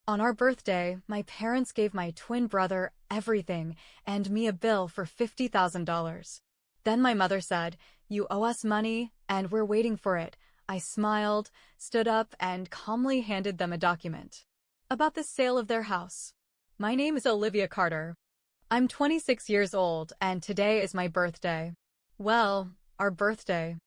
On our birthday, my parents gave my twin brother everything and me a bill for $50,000. Then my mother said, "You owe us money, and we're waiting for it." I smiled, stood up, and calmly handed them a document about the sale of their house. My name is Olivia Carter. I'm 26 years old, and today is my birthday. Well, our birthday.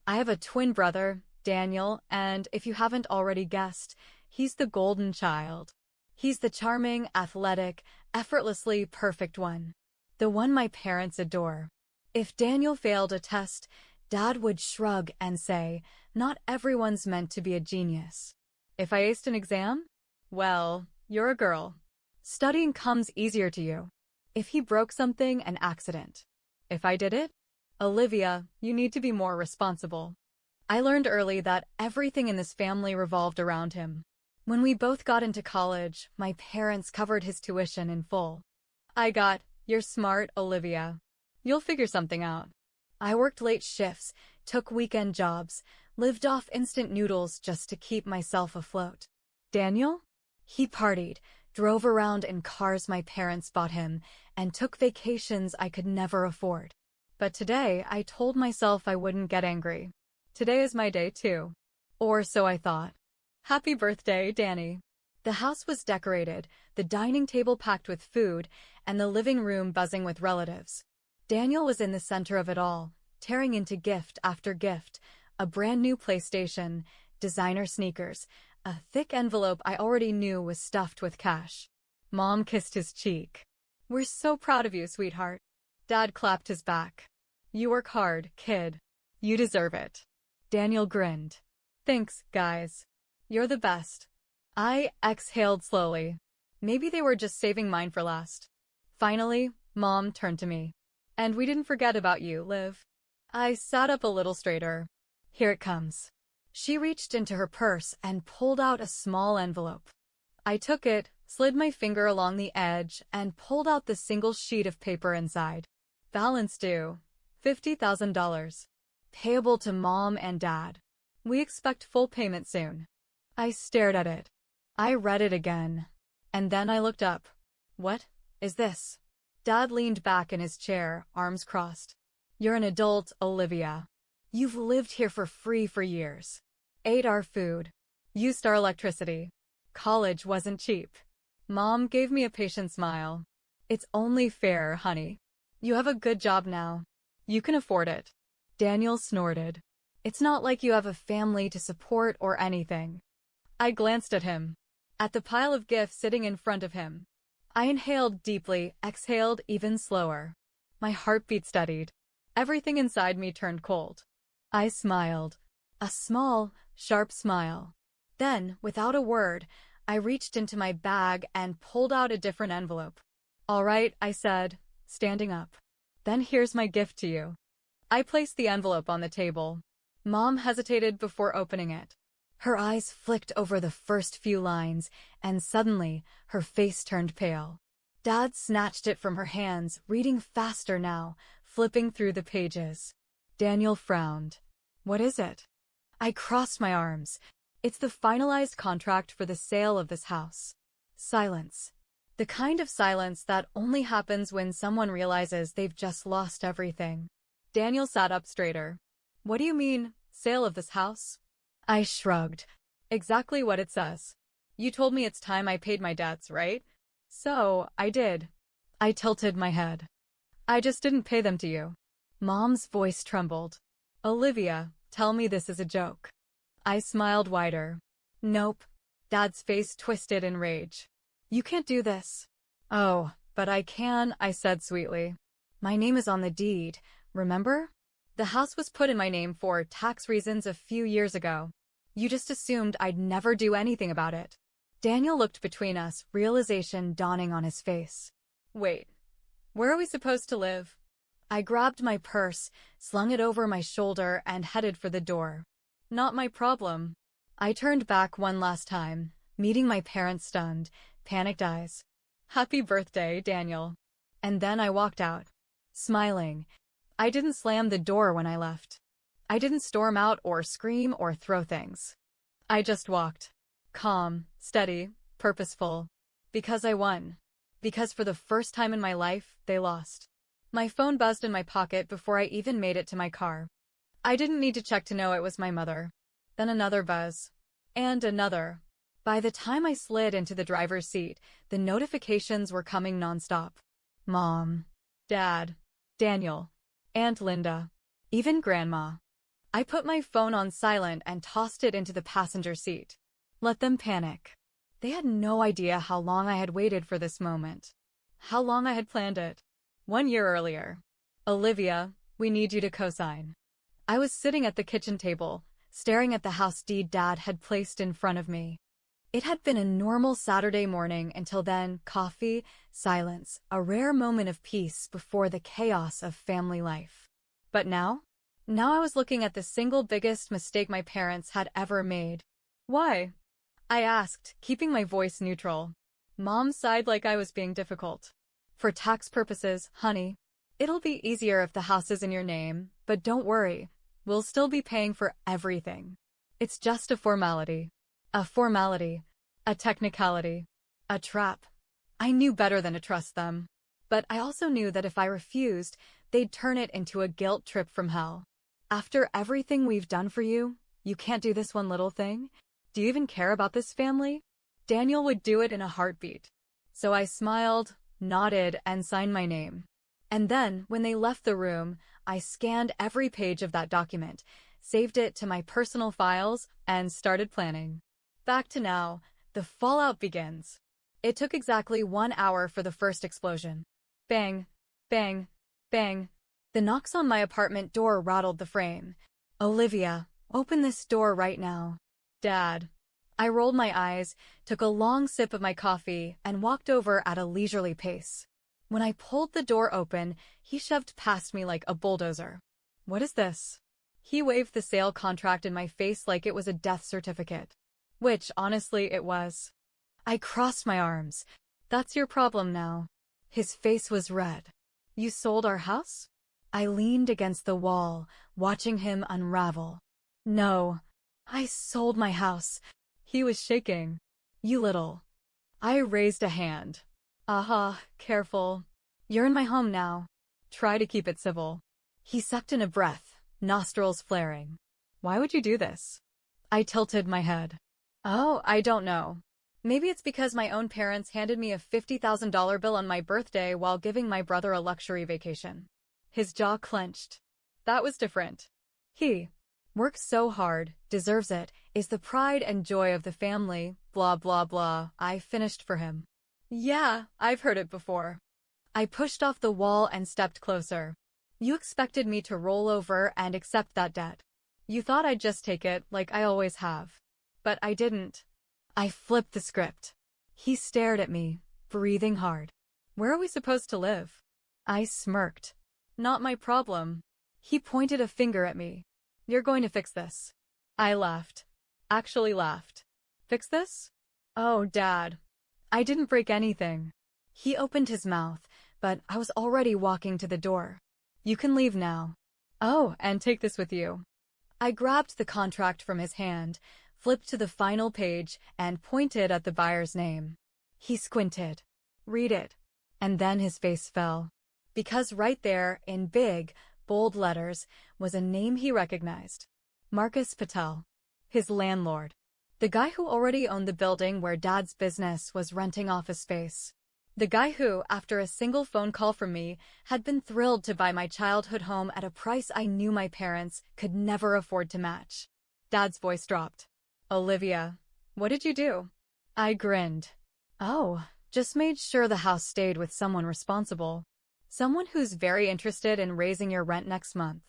I have a twin brother, Daniel, and if you haven't already guessed, he's the golden child. He's the charming, athletic, effortlessly perfect one. The one my parents adore. If Daniel failed a test, Dad would shrug and say, "Not everyone's meant to be a genius." If I aced an exam, well, you're a girl. Studying comes easier to you. If he broke something, an accident. If I did it, Olivia, you need to be more responsible. I learned early that everything in this family revolved around him. When we both got into college, my parents covered his tuition in full. I got, "You're smart, Olivia. You'll figure something out." I worked late shifts, took weekend jobs, lived off instant noodles just to keep myself afloat. Daniel? He partied, drove around in cars my parents bought him, and took vacations I could never afford. But today, I told myself I wouldn't get angry. Today is my day too. Or so I thought. Happy birthday, Danny. The house was decorated, the dining table packed with food, and the living room buzzing with relatives. Daniel was in the center of it all, tearing into gift after gift, a brand new PlayStation, designer sneakers, a thick envelope I already knew was stuffed with cash. Mom kissed his cheek. "We're so proud of you, sweetheart." Dad clapped his back. "You work hard, kid. You deserve it." Daniel grinned. "Thanks, guys. You're the best." I exhaled slowly. Maybe they were just saving mine for last. Finally, Mom turned to me. "And we didn't forget about you, Liv." I sat up a little straighter. "Here it comes." She reached into her purse and pulled out a small envelope. I took it, slid my finger along the edge, and pulled out the single sheet of paper inside. Balance due, $50,000. Payable to Mom and Dad. We expect full payment soon. I stared at it. I read it again. And then I looked up. "What is this?" Dad leaned back in his chair, arms crossed. "You're an adult, Olivia. You've lived here for free for years. Ate our food. Used our electricity. College wasn't cheap." Mom gave me a patient smile. "It's only fair, honey. You have a good job now. You can afford it." Daniel snorted. "It's not like you have a family to support or anything." I glanced at him. At the pile of gifts sitting in front of him. I inhaled deeply, exhaled even slower. My heartbeat steadied. Everything inside me turned cold. I smiled. A small, sharp smile. Then, without a word, I reached into my bag and pulled out a different envelope. "All right," I said, standing up. "Then here's my gift to you." I placed the envelope on the table. Mom hesitated before opening it. Her eyes flicked over the first few lines, and suddenly, her face turned pale. Dad snatched it from her hands, reading faster now, flipping through the pages. Daniel frowned. "What is it?" I crossed my arms. "It's the finalized contract for the sale of this house." Silence. The kind of silence that only happens when someone realizes they've just lost everything. Daniel sat up straighter. "What do you mean, sale of this house?" I shrugged. "Exactly what it says. You told me it's time I paid my debts, right? So, I did." I tilted my head. "I just didn't pay them to you." Mom's voice trembled. "Olivia, tell me this is a joke." I smiled wider. "Nope." Dad's face twisted in rage. "You can't do this." "Oh, but I can," I said sweetly. "My name is on the deed, remember? The house was put in my name for tax reasons a few years ago. You just assumed I'd never do anything about it." Daniel looked between us, realization dawning on his face. "Wait, where are we supposed to live?" I grabbed my purse, slung it over my shoulder, and headed for the door. "Not my problem." I turned back one last time, meeting my parents' stunned, panicked eyes. "Happy birthday, Daniel." And then I walked out, smiling. I didn't slam the door when I left. I didn't storm out or scream or throw things. I just walked. Calm, steady, Purposeful. Because I won. Because for the first time in my life, they lost. My phone buzzed in my pocket before I even made it to my car. I didn't need to check to know it was my mother. Then another buzz. And another. By the time I slid into the driver's seat, the notifications were coming nonstop. Mom. Dad. Daniel. Aunt Linda. Even Grandma. I put my phone on silent and tossed it into the passenger seat. Let them panic. They had no idea how long I had waited for this moment. How long I had planned it. 1 year earlier. Olivia, we need you to co-sign. I was sitting at the kitchen table, staring at the house deed Dad had placed in front of me. It had been a normal Saturday morning until then, coffee, silence, a rare moment of peace before the chaos of family life. But now? Now I was looking at the single biggest mistake my parents had ever made. Why? I asked, keeping my voice neutral. Mom sighed like I was being difficult. For tax purposes, honey. It'll be easier if the house is in your name, but don't worry. We'll still be paying for everything. It's just a formality. A formality. A technicality. A trap. I knew better than to trust them. But I also knew that if I refused, they'd turn it into a guilt trip from hell. After everything we've done for you, you can't do this one little thing? Do you even care about this family? Daniel would do it in a heartbeat. So I smiled, nodded, and signed my name. And then, when they left the room, I scanned every page of that document, saved it to my personal files, and started planning. Back to now, the fallout begins. It took exactly 1 hour for the first explosion. Bang, bang, bang. The knocks on my apartment door rattled the frame. Olivia, open this door right now. Dad. I rolled my eyes, took a long sip of my coffee, and walked over at a leisurely pace. When I pulled the door open, he shoved past me like a bulldozer. What is this? He waved the sale contract in my face like it was a death certificate. Which, honestly, it was. I crossed my arms. That's your problem now. His face was red. You sold our house? I leaned against the wall, watching him unravel. No. I sold my house. He was shaking. You little. I raised a hand. Aha, careful. You're in my home now. Try to keep it civil. He sucked in a breath, nostrils flaring. Why would you do this? I tilted my head. Oh, I don't know. Maybe it's because my own parents handed me a $50,000 bill on my birthday while giving my brother a luxury vacation. His jaw clenched. That was different. He works so hard, deserves it, is the pride and joy of the family, blah blah blah. I finished for him. Yeah, I've heard it before. I pushed off the wall and stepped closer. You expected me to roll over and accept that debt. You thought I'd just take it like I always have. But I didn't. I flipped the script. He stared at me, breathing hard. Where are we supposed to live? I smirked. Not my problem. He pointed a finger at me. You're going to fix this. I laughed. Actually laughed. Fix this? Oh, Dad. I didn't break anything. He opened his mouth, but I was already walking to the door. You can leave now. Oh, and take this with you. I grabbed the contract from his hand, flipped to the final page, and pointed at the buyer's name. He squinted. Read it. And then his face fell. Because right there, in big, bold letters, was a name he recognized. Marcus Patel. His landlord. The guy who already owned the building where Dad's business was renting office space. The guy who, after a single phone call from me, had been thrilled to buy my childhood home at a price I knew my parents could never afford to match. Dad's voice dropped. Olivia, what did you do? I grinned. Oh, just made sure the house stayed with someone responsible. Someone who's very interested in raising your rent next month.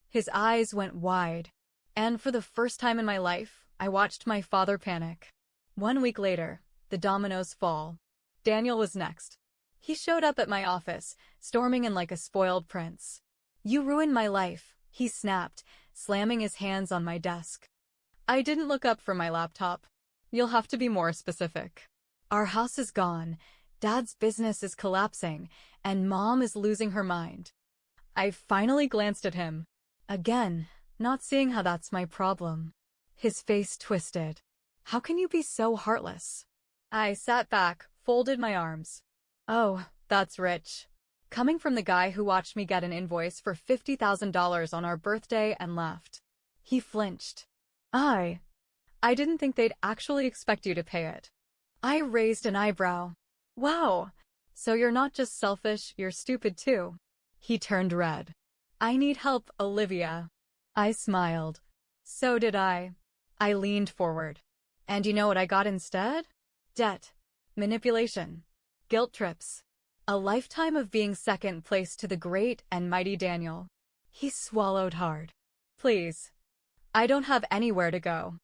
His eyes went wide. And for the first time in my life, I watched my father panic. 1 week later, the dominoes fall. Daniel was next. He showed up at my office, storming in like a spoiled prince. You ruined my life, he snapped, slamming his hands on my desk. I didn't look up from my laptop. You'll have to be more specific. Our house is gone, Dad's business is collapsing, and Mom is losing her mind. I finally glanced at him. Again, not seeing how that's my problem. His face twisted. How can you be so heartless? I sat back, folded my arms. Oh, that's rich. Coming from the guy who watched me get an invoice for $50,000 on our birthday and left. He flinched. I didn't think they'd actually expect you to pay it. I raised an eyebrow. Wow. So you're not just selfish, you're stupid too. He turned red. I need help, Olivia. I smiled. So did I. I leaned forward. And you know what I got instead? Debt. Manipulation. Guilt trips. A lifetime of being second place to the great and mighty Daniel. He swallowed hard. Please. I don't have anywhere to go.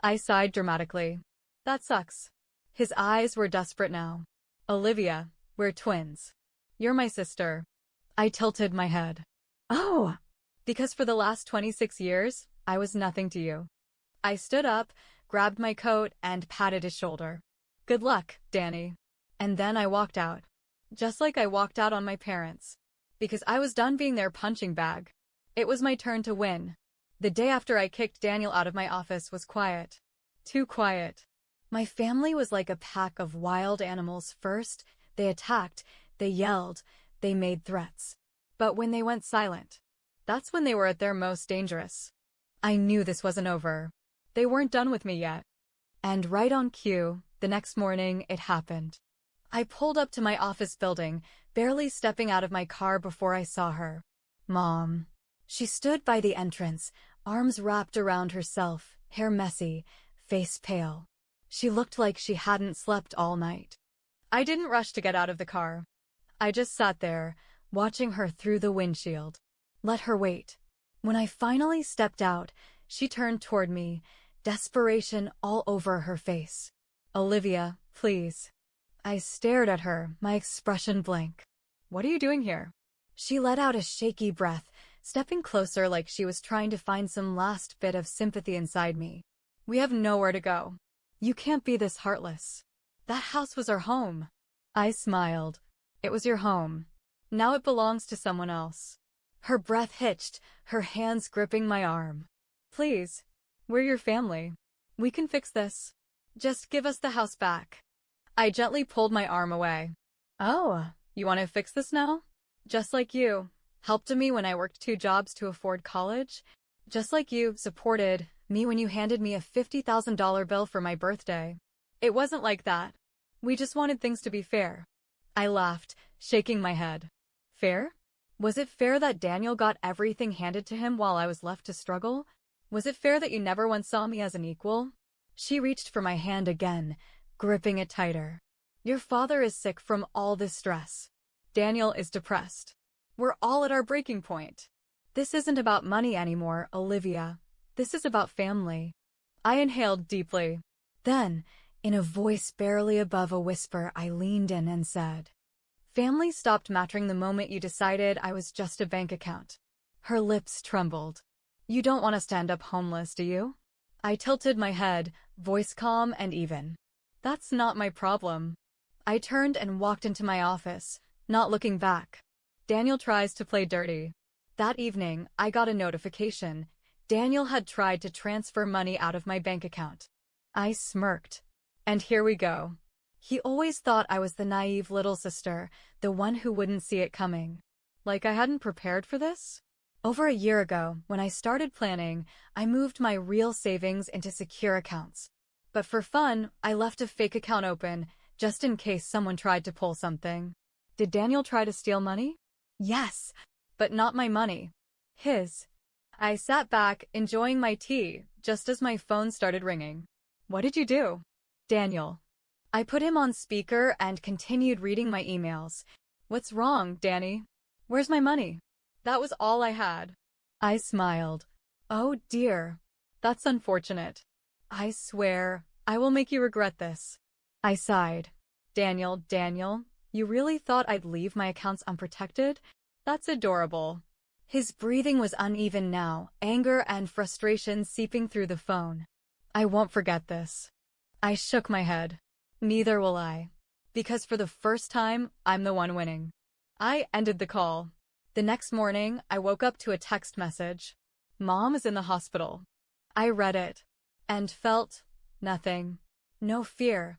I sighed dramatically. That sucks. His eyes were desperate now. Olivia, we're twins. You're my sister. I tilted my head. Oh! Because for the last 26 years, I was nothing to you. I stood up, grabbed my coat, and patted his shoulder. Good luck, Danny. And then I walked out. Just like I walked out on my parents. Because I was done being their punching bag. It was my turn to win. The day after I kicked Daniel out of my office was quiet. Too quiet. My family was like a pack of wild animals. First, they attacked, they yelled, they made threats. But when they went silent, that's when they were at their most dangerous. I knew this wasn't over. They weren't done with me yet. And right on cue, the next morning, it happened. I pulled up to my office building, barely stepping out of my car before I saw her. Mom. She stood by the entrance, arms wrapped around herself, hair messy, face pale. She looked like she hadn't slept all night. I didn't rush to get out of the car. I just sat there, watching her through the windshield. Let her wait. When I finally stepped out, she turned toward me, desperation all over her face. Olivia, please. I stared at her, my expression blank. What are you doing here? She let out a shaky breath, stepping closer like she was trying to find some last bit of sympathy inside me. We have nowhere to go. You can't be this heartless. That house was our home. I smiled. It was your home. Now it belongs to someone else. Her breath hitched, her hands gripping my arm. Please. We're your family. We can fix this. Just give us the house back. I gently pulled my arm away. Oh, you want to fix this now? Just like you. Helped me when I worked 2 jobs to afford college. Just like you supported me when you handed me a $50,000 bill for my birthday. It wasn't like that. We just wanted things to be fair. I laughed, shaking my head. Fair? Was it fair that Daniel got everything handed to him while I was left to struggle? Was it fair that you never once saw me as an equal? She reached for my hand again, gripping it tighter. Your father is sick from all this stress. Daniel is depressed. We're all at our breaking point. This isn't about money anymore, Olivia. This is about family. I inhaled deeply. Then, in a voice barely above a whisper, I leaned in and said, family stopped mattering the moment you decided I was just a bank account. Her lips trembled. You don't want us to end up homeless, do you? I tilted my head, voice calm and even. That's not my problem. I turned and walked into my office, not looking back. Daniel tries to play dirty. That evening, I got a notification. Daniel had tried to transfer money out of my bank account. I smirked. And here we go. He always thought I was the naive little sister, the one who wouldn't see it coming. Like I hadn't prepared for this? Over a year ago, when I started planning, I moved my real savings into secure accounts. But for fun, I left a fake account open, just in case someone tried to pull something. Did Daniel try to steal money? Yes, but not my money. His. I sat back, enjoying my tea, just as my phone started ringing. What did you do? Daniel. I put him on speaker and continued reading my emails. What's wrong, Danny? Where's my money? That was all I had. I smiled. Oh dear. That's unfortunate. I swear, I will make you regret this. I sighed. Daniel, you really thought I'd leave my accounts unprotected? That's adorable. His breathing was uneven now, anger and frustration seeping through the phone. I won't forget this. I shook my head. Neither will I. Because for the first time, I'm the one winning. I ended the call. The next morning, I woke up to a text message. Mom is in the hospital. I read it. And felt nothing. No fear.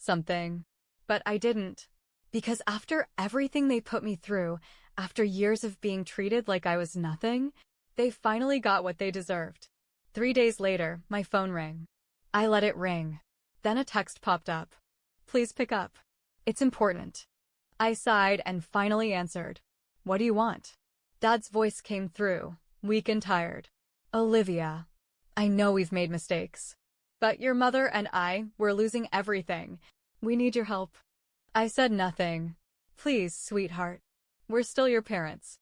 something. But I didn't. Because after everything they put me through, after years of being treated like I was nothing, they finally got what they deserved. 3 days later, my phone rang. I let it ring. Then a text popped up. Please pick up. It's important. I sighed and finally answered. What do you want? Dad's voice came through, weak and tired. Olivia, I know we've made mistakes. But your mother and I, we're losing everything. We need your help. I said nothing. Please, sweetheart. We're still your parents.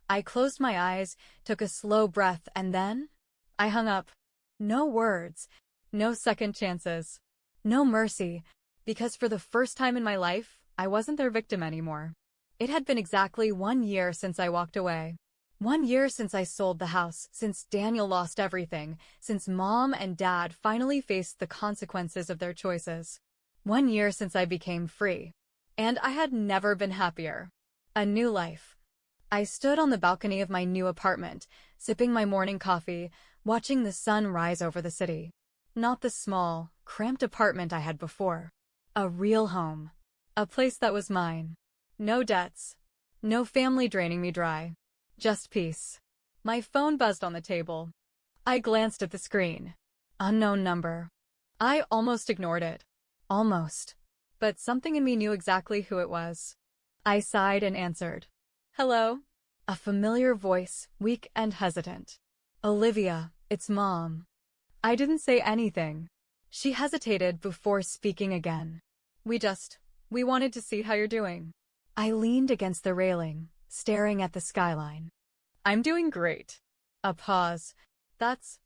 I closed my eyes, took a slow breath, and then I hung up. No words, no second chances, no mercy, because for the first time in my life, I wasn't their victim anymore. It had been exactly 1 year since I walked away. 1 year since I sold the house, since Daniel lost everything, since Mom and Dad finally faced the consequences of their choices. 1 year since I became free. And I had never been happier. A new life. I stood on the balcony of my new apartment, sipping my morning coffee, watching the sun rise over the city. Not the small, cramped apartment I had before. A real home. A place that was mine. No debts. No family draining me dry. Just peace. My phone buzzed on the table. I glanced at the screen. Unknown number. I almost ignored it. Almost. But something in me knew exactly who it was. I sighed and answered. Hello? A familiar voice, weak and hesitant. Olivia, it's Mom. I didn't say anything. She hesitated before speaking again. We wanted to see how you're doing. I leaned against the railing, staring at the skyline. I'm doing great. A pause. That's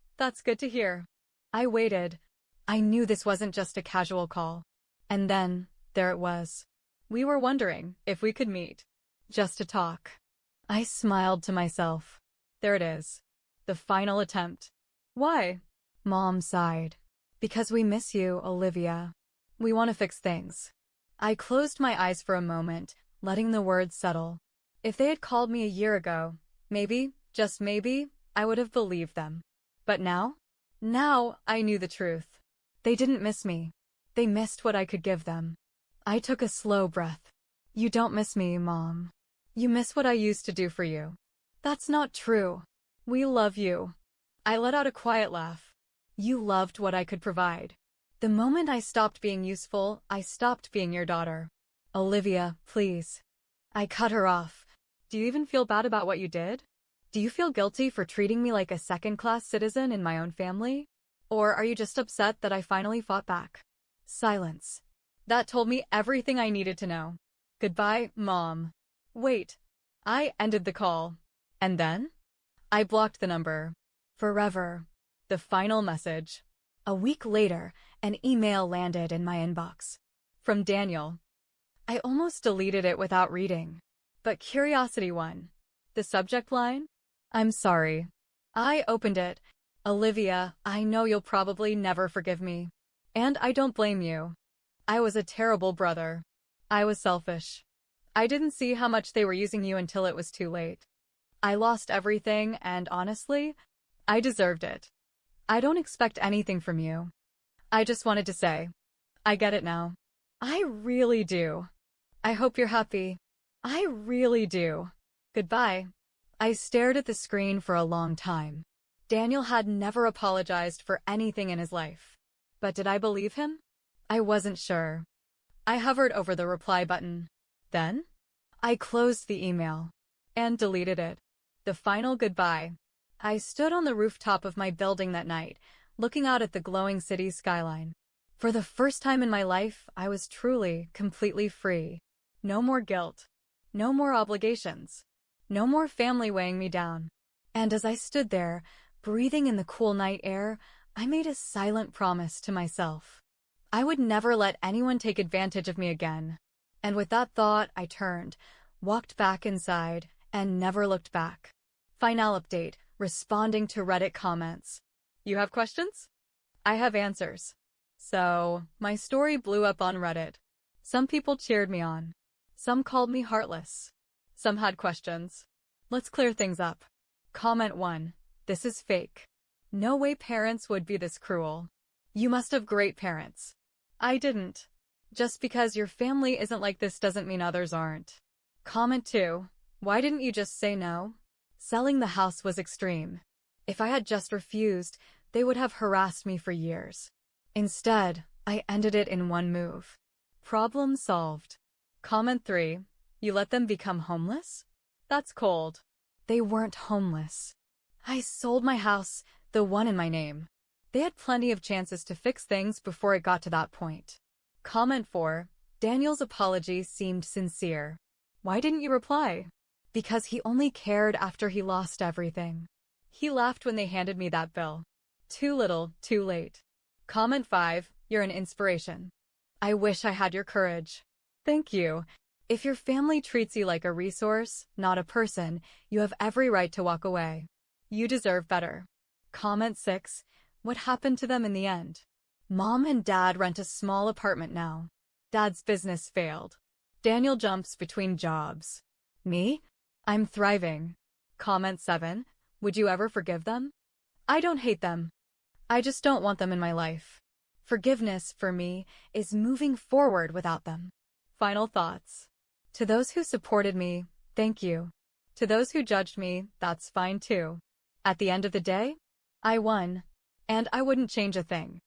good to hear. I waited. I knew this wasn't just a casual call. And then, there it was. We were wondering if we could meet. Just to talk. I smiled to myself. There it is. The final attempt. Why? Mom sighed. Because we miss you, Olivia. We want to fix things. I closed my eyes for a moment, letting the words settle. If they had called me a year ago, maybe, just maybe, I would have believed them. But now? Now I knew the truth. They didn't miss me. They missed what I could give them. I took a slow breath. You don't miss me, Mom. You miss what I used to do for you. That's not true. We love you. I let out a quiet laugh. You loved what I could provide. The moment I stopped being useful, I stopped being your daughter. Olivia, please. I cut her off. Do you even feel bad about what you did? Do you feel guilty for treating me like a second-class citizen in my own family? Or are you just upset that I finally fought back? Silence. That told me everything I needed to know. Goodbye, Mom. Wait. I ended the call. And then? I blocked the number. Forever. The final message. A week later, an email landed in my inbox. From Daniel. I almost deleted it without reading. But curiosity won. The subject line? I'm sorry. I opened it. Olivia, I know you'll probably never forgive me. And I don't blame you. I was a terrible brother. I was selfish. I didn't see how much they were using you until it was too late. I lost everything, and honestly, I deserved it. I don't expect anything from you. I just wanted to say, I get it now. I really do. I hope you're happy. I really do. Goodbye. I stared at the screen for a long time. Daniel had never apologized for anything in his life. But did I believe him? I wasn't sure. I hovered over the reply button. Then, I closed the email and deleted it. The final goodbye. I stood on the rooftop of my building that night, looking out at the glowing city skyline. For the first time in my life, I was truly, completely free. No more guilt. No more obligations. No more family weighing me down. And as I stood there, breathing in the cool night air, I made a silent promise to myself. I would never let anyone take advantage of me again. And with that thought, I turned, walked back inside, and never looked back. Final update, responding to Reddit comments. You have questions? I have answers. So, my story blew up on Reddit. Some people cheered me on. Some called me heartless. Some had questions. Let's clear things up. Comment 1. This is fake. No way parents would be this cruel. You must have great parents. I didn't. Just because your family isn't like this doesn't mean others aren't. Comment 2. Why didn't you just say no? Selling the house was extreme. If I had just refused, they would have harassed me for years. Instead, I ended it in one move. Problem solved. Comment 3. You let them become homeless? That's cold. They weren't homeless. I sold my house, the one in my name. They had plenty of chances to fix things before it got to that point. Comment 4. Daniel's apology seemed sincere. Why didn't you reply? Because he only cared after he lost everything. He laughed when they handed me that bill. Too little, too late. Comment 5. You're an inspiration. I wish I had your courage. Thank you. If your family treats you like a resource, not a person, you have every right to walk away. You deserve better. Comment 6. What happened to them in the end? Mom and Dad rent a small apartment now. Dad's business failed. Daniel jumps between jobs. Me? I'm thriving. Comment 7. Would you ever forgive them? I don't hate them. I just don't want them in my life. Forgiveness, for me, is moving forward without them. Final thoughts. To those who supported me, thank you. To those who judged me, that's fine too. At the end of the day, I won. And I wouldn't change a thing.